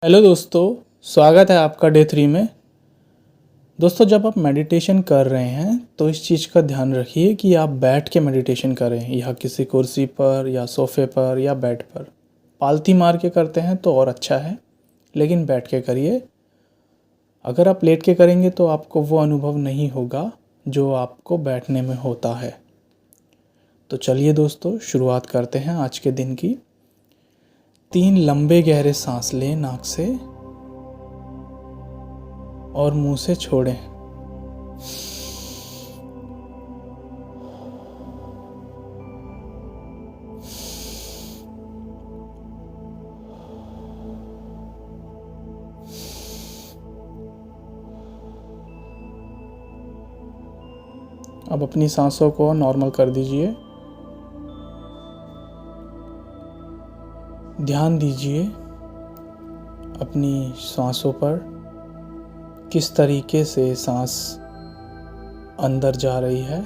Hello दोस्तों, स्वागत है आपका डे 3 में। दोस्तों, जब आप मेडिटेशन कर रहे हैं तो इस चीज़ का ध्यान रखिए कि आप बैठ के मेडिटेशन करें, या किसी कुर्सी पर या सोफ़े पर या बेड पर। पालथी मार के करते हैं तो और अच्छा है, लेकिन बैठ के करिए। अगर आप लेट के करेंगे तो आपको वो अनुभव नहीं होगा जो आपको बैठने में होता है। तो चलिए दोस्तों, शुरुआत करते हैं आज के दिन की। 3 लंबे गहरे सांस लें नाक से और मुंह से छोड़ें। अब अपनी सांसों को नॉर्मल कर दीजिए। ध्यान दीजिए अपनी सांसों पर, किस तरीके से सांस अंदर जा रही है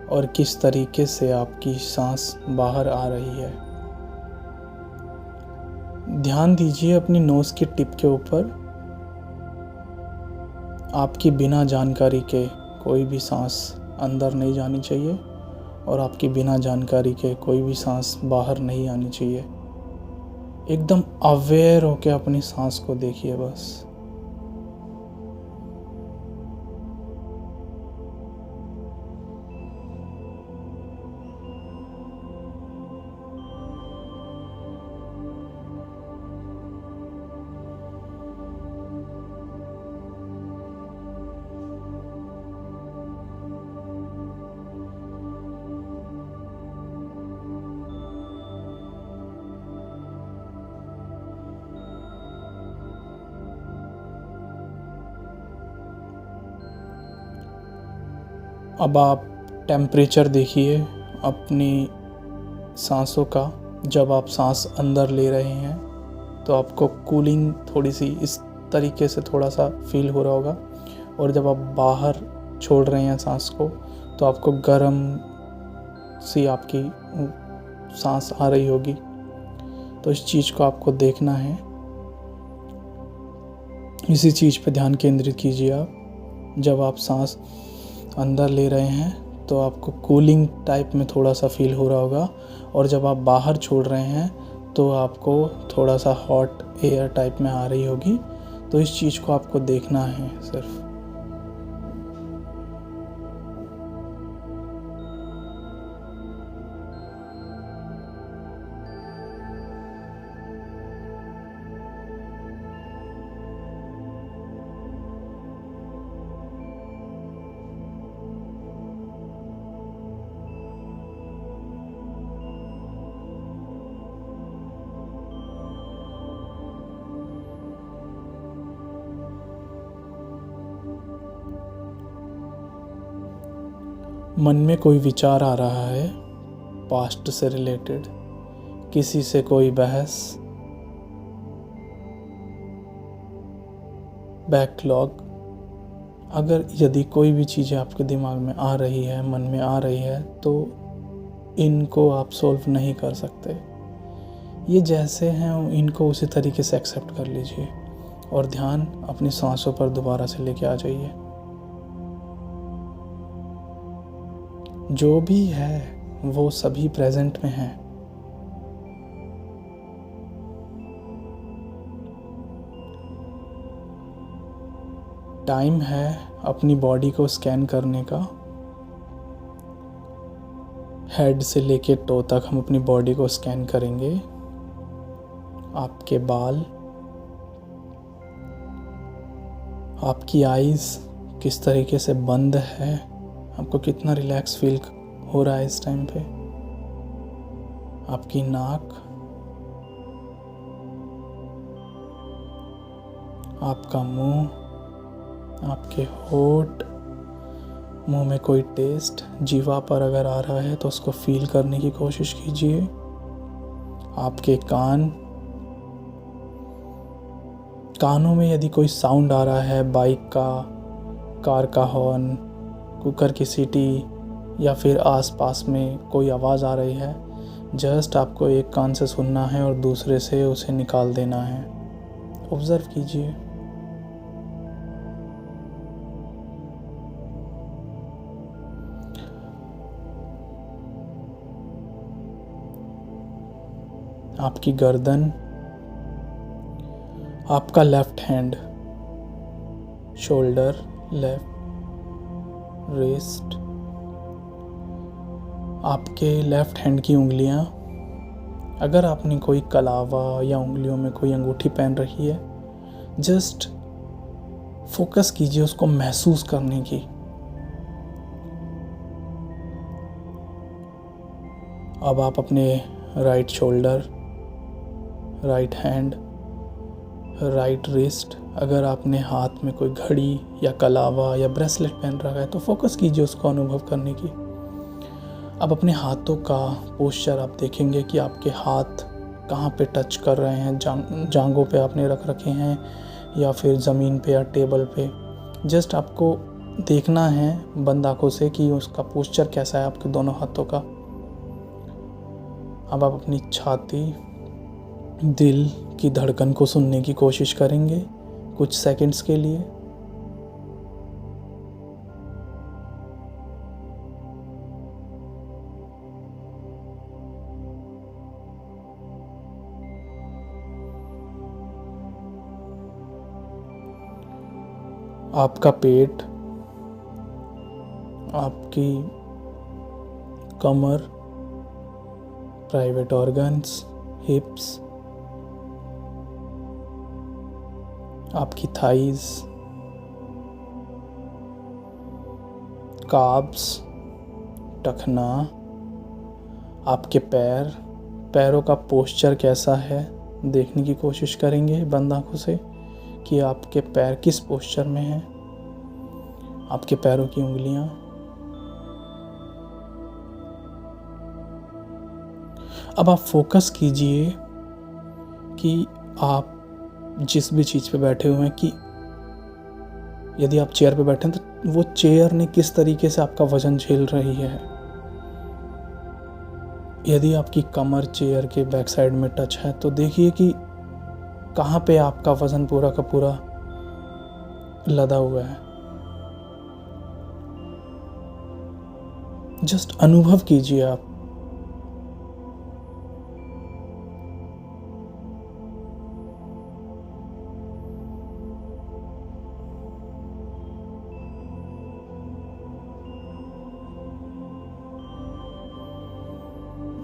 और किस तरीके से आपकी सांस बाहर आ रही है। ध्यान दीजिए अपनी नोज़ की टिप के ऊपर। आपकी बिना जानकारी के कोई भी सांस अंदर नहीं जानी चाहिए और आपकी बिना जानकारी के कोई भी सांस बाहर नहीं आनी चाहिए। एकदम अवेयर होकर अपनी सांस को देखिए बस। अब आप टेम्परेचर देखिए अपनी सांसों का। जब आप सांस अंदर ले रहे हैं तो आपको कूलिंग थोड़ी सी इस तरीके से थोड़ा सा फील हो रहा होगा, और जब आप बाहर छोड़ रहे हैं सांस को तो आपको गर्म सी आपकी सांस आ रही होगी। तो इस चीज़ को आपको देखना है, इसी चीज़ पे ध्यान केंद्रित कीजिए आप। जब आप सांस अंदर ले रहे हैं तो आपको कूलिंग टाइप में थोड़ा सा फील हो रहा होगा, और जब आप बाहर छोड़ रहे हैं तो आपको थोड़ा सा हॉट एयर टाइप में आ रही होगी। तो इस चीज़ को आपको देखना है सिर्फ। मन में कोई विचार आ रहा है पास्ट से रिलेटेड, किसी से कोई बहस, बैकलॉग। अगर यदि कोई भी चीज़ें आपके दिमाग में आ रही है, मन में आ रही है, तो इनको आप सॉल्व नहीं कर सकते। ये जैसे हैं इनको उसी तरीके से एक्सेप्ट कर लीजिए और ध्यान अपनी सांसों पर दोबारा से लेके आ जाइए। जो भी है वो सभी प्रेजेंट में है। टाइम है अपनी बॉडी को स्कैन करने का। हेड से लेके टो तक हम अपनी बॉडी को स्कैन करेंगे। आपके बाल, आपकी आईज किस तरीके से बंद है, आपको कितना रिलैक्स फील हो रहा है इस टाइम पे। आपकी नाक, आपका मुंह, आपके होठ, मुंह में कोई टेस्ट जीवा पर अगर आ रहा है तो उसको फील करने की कोशिश कीजिए। आपके कान, कानों में यदि कोई साउंड आ रहा है, बाइक का, कार का हॉर्न, कुकर की सीटी, या फिर आसपास में कोई आवाज़ आ रही है, जस्ट आपको एक कान से सुनना है और दूसरे से उसे निकाल देना है। ऑब्जर्व कीजिए। आपकी गर्दन, आपका left hand, shoulder, left wrist, आपके लेफ्ट हैंड की उंगलियां, अगर आपने कोई कलावा या उंगलियों में कोई अंगूठी पहन रखी है, जस्ट फोकस कीजिए उसको महसूस करने की। अब आप अपने right shoulder, right hand, right wrist, अगर आपने हाथ में कोई घड़ी या कलावा या ब्रेसलेट पहन रखा है तो फोकस कीजिए उसको अनुभव करने की। अब अपने हाथों का पोस्चर आप देखेंगे कि आपके हाथ कहाँ पे टच कर रहे हैं, जांघों पे आपने रख रखे हैं या फिर ज़मीन पे या टेबल पे। जस्ट आपको देखना है बंद आँखों से कि उसका पोस्चर कैसा है आपके दोनों हाथों का। अब आप अपनी छाती, दिल की धड़कन को सुनने की कोशिश करेंगे कुछ सेकंड्स के लिए। आपका पेट, आपकी कमर, प्राइवेट ऑर्गन्स, हिप्स, आपकी थाइज, काब्स, टखना, आपके पैर, पैरों का पोस्चर कैसा है देखने की कोशिश करेंगे बंद आंखों से कि आपके पैर किस पोस्चर में हैं। आपके पैरों की उंगलियां, अब आप फोकस कीजिए कि आप जिस भी चीज़ पे बैठे हुए हैं, कि यदि आप चेयर पे बैठे हैं तो वो चेयर ने किस तरीके से आपका वजन झेल रही है। यदि आपकी कमर चेयर के बैक साइड में टच है तो देखिए कि कहाँ पे आपका वजन पूरा का पूरा लदा हुआ है। जस्ट अनुभव कीजिए आप।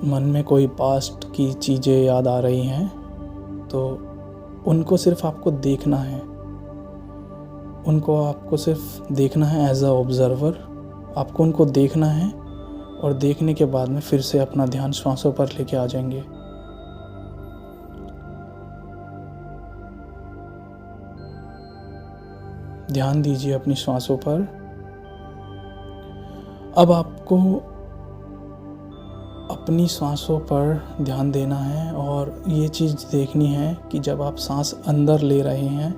मन में कोई पास्ट की चीज़ें याद आ रही हैं तो उनको सिर्फ आपको देखना है, उनको आपको सिर्फ देखना है एज अ ऑब्जर्वर। आपको उनको देखना है और देखने के बाद में फिर से अपना ध्यान श्वासों पर लेके आ जाएंगे। ध्यान दीजिए अपनी श्वासों पर। अब आपको अपनी सांसों पर ध्यान देना है और ये चीज़ देखनी है कि जब आप सांस अंदर ले रहे हैं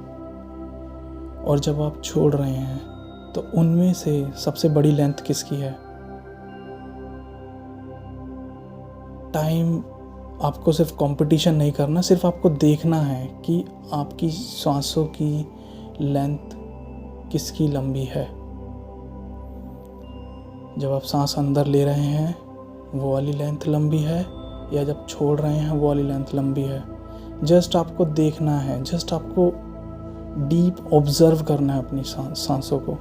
और जब आप छोड़ रहे हैं तो उनमें से सबसे बड़ी लेंथ किसकी है। टाइम आपको सिर्फ कंपटीशन नहीं करना, सिर्फ आपको देखना है कि आपकी सांसों की लेंथ किसकी लंबी है। जब आप सांस अंदर ले रहे हैं वो वाली लेंथ लंबी है या जब छोड़ रहे हैं वो वाली लेंथ लंबी है। जस्ट आपको देखना है, जस्ट आपको डीप ऑब्जर्व करना है अपनी सांसों को।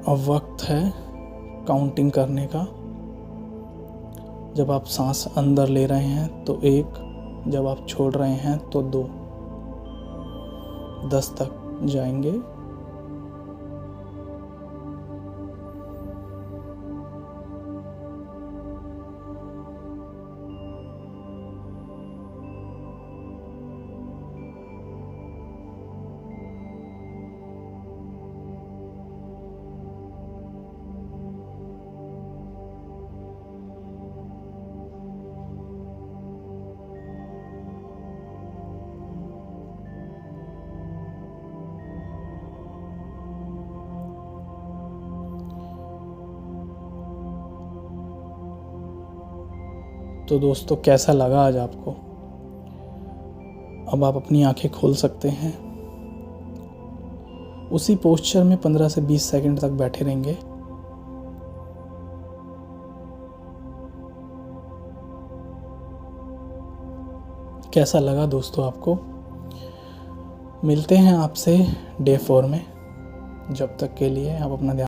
अब वक्त है काउंटिंग करने का। जब आप सांस अंदर ले रहे हैं तो 1, जब आप छोड़ रहे हैं तो 2, 10 तक जाएंगे। तो दोस्तों कैसा लगा आज आपको? अब आप अपनी आंखें खोल सकते हैं। उसी पोस्चर में 15 से 20 सेकंड तक बैठे रहेंगे। कैसा लगा दोस्तों आपको? मिलते हैं आपसे डे 4 में। जब तक के लिए आप अपना ध्यान